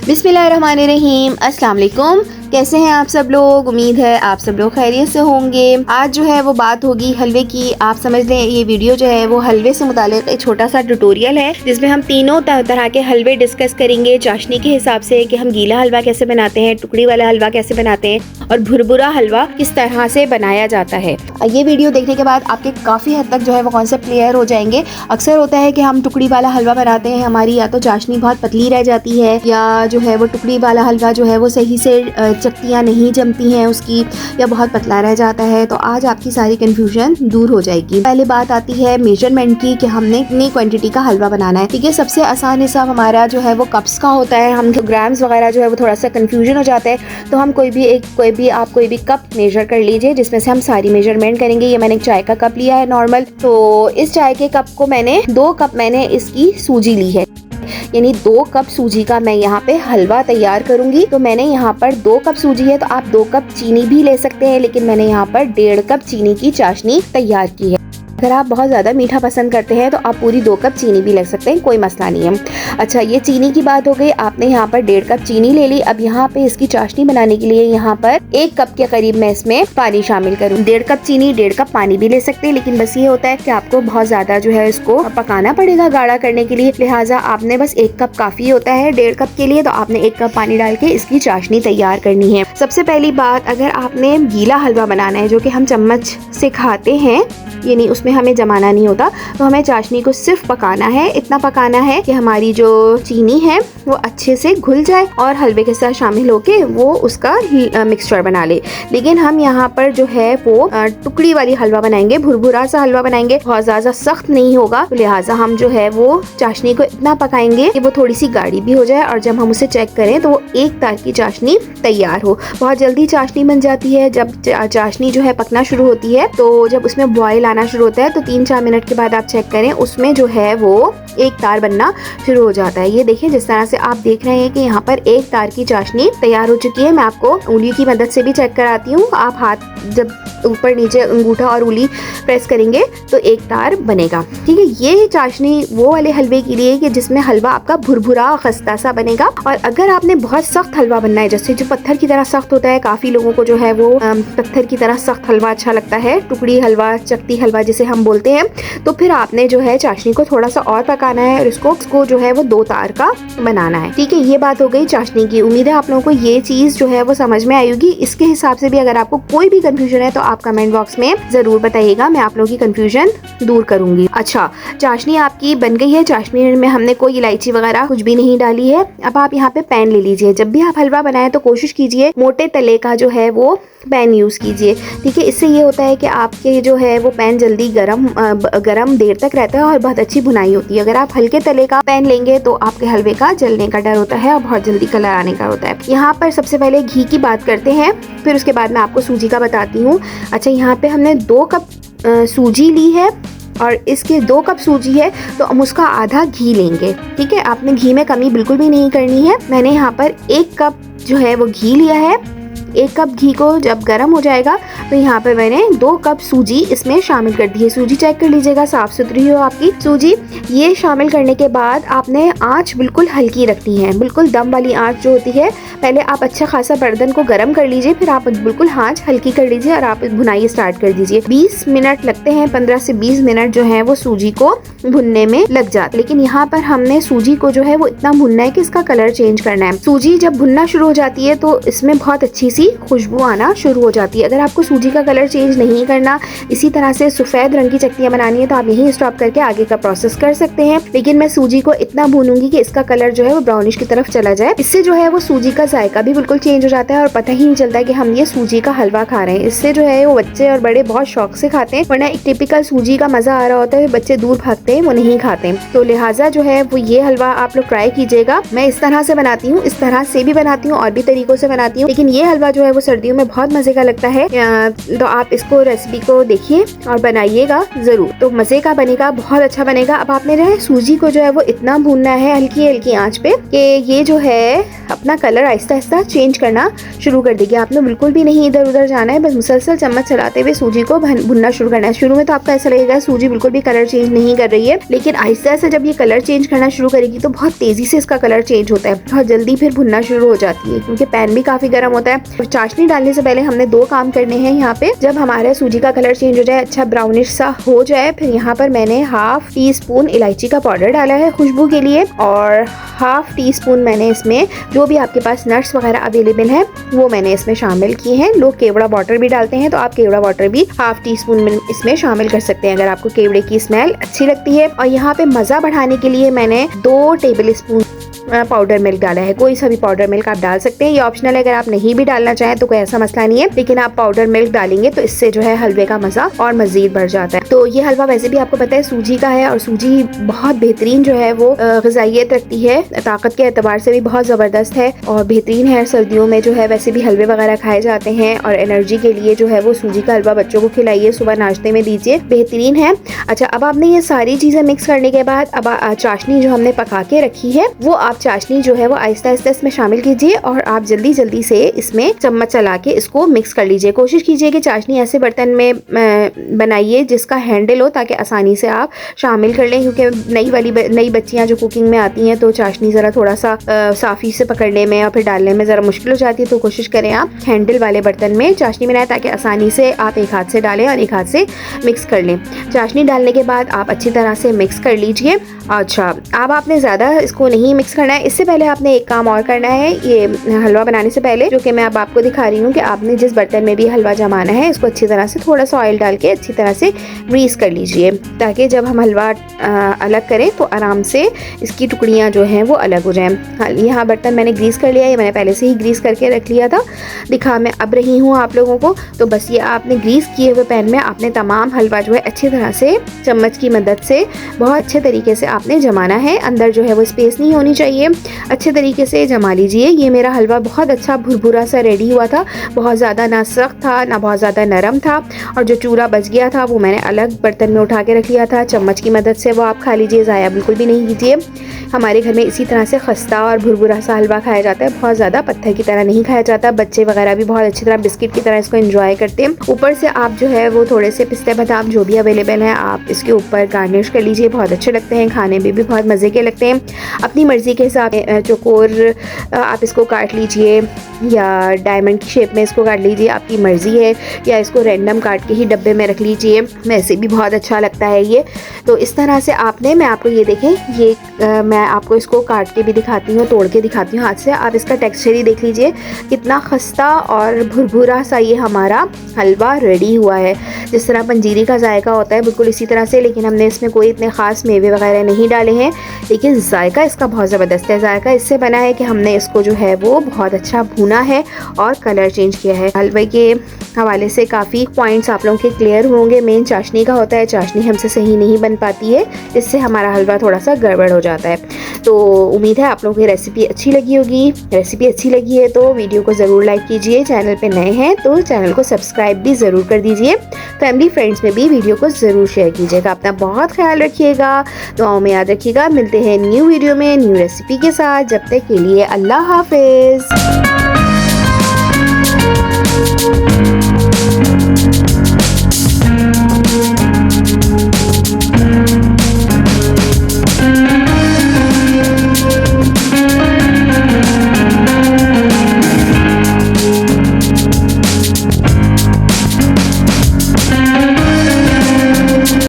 बिस्मिल्लाहिर्रहमानिर्रहीम। अस्सलाम वालेकुम। कैसे हैं आप सब लोग? उम्मीद है आप सब लोग खैरियत से होंगे। आज जो है वो बात होगी हलवे की। आप समझ लें ये वीडियो जो है वो हलवे से मुताल्लिक़ एक छोटा सा ट्यूटोरियल है जिसमें हम तीनों तरह के हलवे डिस्कस करेंगे चाशनी के हिसाब से कि हम गीला हलवा कैसे बनाते हैं, टुकड़ी वाला हलवा कैसे बनाते हैं और भुरभुरा हलवा किस तरह से बनाया जाता है। ये वीडियो देखने के बाद आपके काफ़ी हद तक जो है वो कॉन्सेप्ट क्लियर हो जाएंगे। अक्सर होता है कि हम टुकड़ी वाला हलवा बनाते हैं, हमारी या तो चाशनी बहुत पतली रह जाती है या जो है वो टुकड़ी वाला हलवा जो है वो सही से चक्तियाँ नहीं जमती हैं उसकी, या बहुत पतला रह जाता है। तो आज आपकी सारी कंफ्यूजन दूर हो जाएगी। पहले बात आती है मेजरमेंट की कि हमने कितनी क्वांटिटी का हलवा बनाना है। ठीक है, सबसे आसान हिसाब हमारा जो है वो कप्स का होता है। हम ग्राम्स वगैरह जो है वो थोड़ा सा कंफ्यूजन हो जाता है, तो हम कोई भी कप मेजर कर लीजिए जिसमें से हम सारी मेजरमेंट करेंगे। ये मैंने एक चाय का कप लिया है नॉर्मल, तो इस चाय के कप को मैंने 2 कप मैंने इसकी सूजी ली है, यानी 2 कप सूजी का मैं यहाँ पे हलवा तैयार करूंगी। तो मैंने यहाँ पर 2 कप सूजी है, तो आप 2 कप चीनी भी ले सकते हैं, लेकिन मैंने यहाँ पर 1.5 कप चीनी की चाशनी तैयार की है। अगर आप बहुत ज़्यादा मीठा पसंद करते हैं तो आप पूरी 2 कप चीनी भी ले सकते हैं, कोई मसला नहीं है। अच्छा, ये चीनी की बात हो गई। आपने यहाँ पर 1.5 कप चीनी ले ली। अब यहाँ पे इसकी चाशनी बनाने के लिए यहाँ पर 1 कप के करीब मैं इसमें पानी शामिल करूँ। 1.5 कप चीनी, 1.5 कप पानी भी ले सकते हैं, लेकिन बस ये होता है कि आपको बहुत ज़्यादा जो है इसको पकाना पड़ेगा गाढ़ा करने के लिए, लिहाजा आपने बस 1 कप काफ़ी होता है 1.5 कप के लिए। तो आपने 1 कप पानी डाल के इसकी चाशनी तैयार करनी है। सबसे पहली बात, अगर आपने गीला हलवा बनाना है जो कि हम चम्मच से खाते हैं, यानी उसमें हमें जमाना नहीं होता, तो हमें चाशनी को सिर्फ पकाना है। इतना पकाना है कि हमारी जो चीनी है वो अच्छे से घुल जाए और हलवे के साथ शामिल होके वो उसका मिक्सचर बना ले। लेकिन हम यहाँ पर जो है वो टुकड़ी वाली हलवा बनाएंगे, भुरभुरा सा हलवा बनाएंगे, बहुत ज़्यादा सख्त नहीं होगा। तो लिहाजा हम जो है वो चाशनी को इतना पकाएंगे कि वो थोड़ी सी गाढ़ी भी हो जाए और जब हम उसे चेक करें तो वो एक तार की चाशनी तैयार हो। बहुत जल्दी चाशनी बन जाती है जब चाशनी जो है पकना शुरू होती है। तो जब उसमें बॉयल आना शुरू होता है तो 3-4 मिनट के बाद आप चेक करें, उसमें जो है वो एक तार बनना शुरू हो जाता है। ये देखिए, जिस तरह से आप देख रहे हैं कि यहाँ पर एक तार की चाशनी तैयार हो चुकी है। मैं आपको उंगली की मदद से भी चेक कराती हूँ। आप हाथ जब ऊपर नीचे अंगूठा और उंगली प्रेस करेंगे तो एक तार बनेगा। ठीक है, ये चाशनी वो वाले हलवे के लिए कि जिसमें हलवा आपका भुरभुरा खस्ता सा बनेगा। और अगर आपने बहुत सख्त हलवा बनना है, जैसे जो पत्थर की तरह सख्त होता है, काफी लोगों को जो है वो पत्थर की तरह सख्त हलवा अच्छा लगता है, टुकड़ी हलवा, चकती हलवा जिसे हम बोलते हैं, तो फिर आपने जो है चाशनी को थोड़ा सा और पकाना है और इसको जो है वो 2 तार का बनाना है। ठीक है, ये बात हो गई चाशनी की। उम्मीद है आप लोगों को ये चीज जो है वो समझ में आई होगी। इसके हिसाब से भी अगर आपको कोई भी कंफ्यूजन है तो आप कमेंट बॉक्स में जरूर बताइएगा, मैं आप लोगों की कंफ्यूजन दूर करूंगी। अच्छा, चाशनी आपकी बन गई है। चाशनी में हमने कोई इलायची वगैरह कुछ भी नहीं डाली है। अब आप यहाँ पे पैन ले लीजिए। जब भी आप हलवा बनाएं तो कोशिश कीजिए मोटे तले का जो है वो पैन यूज कीजिए। ठीक है, इससे ये होता है कि आपके जो है वो पैन जल्दी गरम देर तक रहता है और बहुत अच्छी भुनाई होती है। अगर आप हल्के तले का पैन लेंगे तो आपके हलवे का जलने का डर होता है और बहुत जल्दी कलर आने का होता है। यहाँ पर सबसे पहले घी की बात करते हैं, फिर उसके बाद मैं आपको सूजी का बताती हूँ। अच्छा, यहाँ पे हमने 2 कप सूजी ली है और इसके 2 कप सूजी है तो हम उसका आधा घी लेंगे। ठीक है, आपने घी में कमी बिल्कुल भी नहीं करनी है। मैंने यहाँ पर 1 कप जो है वो घी लिया है। 1 कप घी को जब गर्म हो जाएगा तो यहाँ पे मैंने 2 कप सूजी इसमें शामिल कर दी है। सूजी चेक कर लीजिएगा साफ सुथरी हो आपकी सूजी। ये शामिल करने के बाद आपने आंच बिल्कुल हल्की रखनी है, बिल्कुल दम वाली आंच जो होती है। पहले आप अच्छा खासा बर्तन को गर्म कर लीजिए, फिर आप बिल्कुल आंच हल्की कर लीजिए और आप भुनाई स्टार्ट कर दीजिए। 20 मिनट लगते हैं, 15 से 20 मिनट जो है वो सूजी को भुनने में लग जाते। लेकिन यहाँ पर हमने सूजी को जो है वो इतना भुनना है कि इसका कलर चेंज करना है। सूजी जब भुनना शुरू हो जाती है तो इसमें बहुत अच्छी सी खुशबू आना शुरू हो जाती है। अगर आपको सूजी का कलर चेंज नहीं करना, इसी तरह से सफेद रंग की चकतियाँ बनानी है, तो आप यहीं स्टॉप करके आगे का प्रोसेस कर सकते हैं। लेकिन मैं सूजी को इतना भूनूंगी कि इसका कलर जो है वो ब्राउनिश की तरफ चला जाए। इससे जो है वो सूजी का जायका भी बिल्कुल चेंज हो जाता है और पता ही नहीं चलता है कि हम ये सूजी का हलवा खा रहे हैं। इससे जो है वो बच्चे और बड़े बहुत शौक से खाते हैं, वरना एक टिपिकल सूजी का मजा आ रहा होता है, बच्चे दूर भागते हैं, वो नहीं खाते। तो लिहाजा जो है वो ये हलवा आप लोग ट्राई कीजिएगा। मैं इस तरह से बनाती हूँ, इस तरह से भी बनाती हूँ और भी तरीकों से बनाती हूँ, लेकिन ये हलवा जो है वो सर्दियों में बहुत मजे का लगता है। तो आप इसको रेसिपी को देखिए और बनाइएगा जरूर, तो मजे का बनेगा, बहुत अच्छा बनेगा। अब आपने जो है सूजी को जो है वो इतना भूनना है हल्की हल्की आंच पे कि ये जो है अपना कलर आहिस्ता आहिस्ता चेंज करना शुरू कर देगी। आपने बिल्कुल भी नहीं इधर उधर जाना है, बस मुसलसल चम्मच चलाते हुए सूजी को भुनना शुरू करना है। शुरू में तो आपको ऐसा लगेगा सूजी बिल्कुल भी कलर चेंज नहीं कर रही है, लेकिन आहिस्ता आहिस्ता जब ये कलर चेंज करना शुरू करेगी तो बहुत तेजी से इसका कलर चेंज होता है, बहुत जल्दी फिर भुनना शुरू हो जाती है, क्योंकि पैन भी काफी गर्म होता है। और चाशनी डालने से पहले हमने 2 काम करने हैं यहाँ पे। जब हमारा सूजी का कलर चेंज हो जाए, अच्छा ब्राउनिश सा हो जाए, फिर यहाँ पर मैंने हाफ टी स्पून इलायची का पाउडर डाला है खुशबू के लिए, और हाफ टी स्पून मैंने इसमें जो भी आपके पास नट्स वगैरह अवेलेबल है वो मैंने इसमें शामिल किए हैं। लोग केवड़ा वाटर भी डालते हैं, तो आप केवड़ा वाटर भी हाफ टी स्पून में इसमें शामिल कर सकते हैं अगर आपको केवड़े की स्मेल अच्छी लगती है। और यहाँ पे मज़ा बढ़ाने के लिए मैंने 2 टेबल स्पून पाउडर मिल्क डाला है। कोई सा भी पाउडर मिल्क आप डाल सकते हैं, ये ऑप्शनल है, अगर आप नहीं भी डालना चाहें तो कोई ऐसा मसला नहीं है, लेकिन आप पाउडर मिल्क डालेंगे तो इससे जो है हलवे का मज़ा और मज़ीद बढ़ जाता है। तो ये हलवा वैसे भी आपको पता है सूजी का है, और सूजी बहुत बेहतरीन जो है वो ग़िज़ाइयत रखती है, ताकत के एतबार से भी बहुत ज़बरदस्त है और बेहतरीन है। सर्दियों में जो है वैसे भी हलवे वगैरह खाए जाते हैं, और एनर्जी के लिए जो है वो सूजी का हलवा बच्चों को खिलाइए, सुबह नाश्ते में दीजिए, बेहतरीन है। अच्छा, अब आपने ये सारी चीज़ें मिक्स करने के बाद अब चाशनी जो हमने पका के रखी है वो आप चाशनी जो है वो आहिस्ता आहिस्ता इसमें शामिल कीजिए, और आप जल्दी जल्दी से इसमें चम्मच चला के इसको मिक्स कर लीजिए। कोशिश कीजिए कि चाशनी ऐसे बर्तन में बनाइए जिसका हैंडल हो, ताकि आसानी से आप शामिल कर लें, क्योंकि नई बच्चियां जो कुकिंग में आती हैं तो चाशनी ज़रा थोड़ा सा साफ़ी से पकड़ने में और फिर डालने में ज़रा मुश्किल हो जाती है। तो कोशिश करें आप हैंडल वाले बर्तन में चाशनी बनाएं, ताकि आसानी से आप एक हाथ से डालें और एक हाथ से मिक्स कर लें। चाशनी डालने के बाद आप अच्छी तरह से मिक्स कर लीजिए। अच्छा, अब आपने ज़्यादा इसको नहीं मिक्स करना है। इससे पहले आपने एक काम और करना है, ये हलवा बनाने से पहले, जो कि मैं अब आपको दिखा रही हूँ, कि आपने जिस बर्तन में भी हलवा जमाना है इसको अच्छी तरह से थोड़ा सा ऑयल डाल के अच्छी तरह से ग्रीस कर लीजिए, ताकि जब हम हलवा अलग करें तो आराम से इसकी टुकड़ियाँ जो हैं वो अलग हो जाएं। यहाँ बर्तन मैंने ग्रीस कर लिया, ये मैंने पहले से ही ग्रीस करके रख लिया था, दिखा मैं अब रही हूँ आप लोगों को। तो बस ये आपने ग्रीस किए हुए पैन में आपने तमाम हलवा जो है अच्छी तरह से चम्मच की मदद से बहुत अच्छे तरीके से आपने जमाना है। अंदर जो है वो स्पेस नहीं होनी चाहिए, अच्छे तरीके से जमा लीजिए। ये मेरा हलवा बहुत अच्छा भुरभुरा सा रेडी हुआ था, बहुत ज़्यादा ना सख्त था ना बहुत ज़्यादा नरम था, और जो चूरा बच गया था वो मैंने अलग बर्तन में उठा के रख लिया था। चम्मच की मदद से वो आप खा लीजिए, ज़ाया बिल्कुल भी नहीं कीजिए। हमारे घर में इसी तरह से खस्ता और भुरभुरा सा हलवा खाया जाता है, बहुत ज़्यादा पत्थर की तरह नहीं खाया जाता। बच्चे वगैरह भी बहुत अच्छी तरह बिस्किट की तरह इसको एंजॉय करते हैं। ऊपर से आप जो है वो थोड़े से पिस्ते बादाम जो भी अवेलेबल हैं आप इसके ऊपर गार्निश कर लीजिए, बहुत अच्छे लगते हैं, खाने में भी बहुत मज़े के लगते हैं। अपनी मर्ज़ी के हिसाब से चौकोर आप इसको काट लीजिए या डायमंड की शेप में इसको काट लीजिए, आपकी मर्ज़ी है, या इसको रैंडम काट के ही डब्बे में रख लीजिए, वैसे भी बहुत अच्छा लगता है ये। तो इस तरह से आपने, मैं आपको ये देखें, ये मैं आपको इसको काट के भी दिखाती हूँ, तोड़ के दिखाती हूँ हाथ से। आप इसका टेक्सचर ही देख लीजिए, कितना खस्ता और भुरभुरा सा ये हमारा हलवा रेडी हुआ है। जिस तरह पंजीरी का जायका होता है बिल्कुल इसी तरह से, लेकिन हमने इसमें कोई इतने ख़ास मेवे वगैरह नहीं डाले हैं, लेकिन जायका इसका बहुत ज़बरदस्त है। जायका इससे बना है कि हमने इसको जो है वो बहुत अच्छा भुना है और कलर चेंज किया है। हलवे के हवाले से काफ़ी पॉइंट्स आप लोगों के क्लियर होंगे। मेन चाशनी का होता है, चाशनी हमसे सही नहीं बन पाती है, इससे हमारा हलवा थोड़ा सा गड़बड़ हो जाता है। तो उम्मीद है आप लोगों की रेसिपी अच्छी लगी होगी। रेसिपी अच्छी लगी है तो वीडियो को ज़रूर लाइक कीजिए, चैनल पे नए हैं तो चैनल को सब्सक्राइब भी ज़रूर कर दीजिए, फैमिली फ्रेंड्स में भी वीडियो को ज़रूर शेयर कीजिएगा। अपना बहुत ख्याल रखिएगा, दुआओं में याद रखिएगा। मिलते हैं न्यू वीडियो में न्यू रेसिपी के साथ, जब तक के लिए अल्लाह हाफिज़।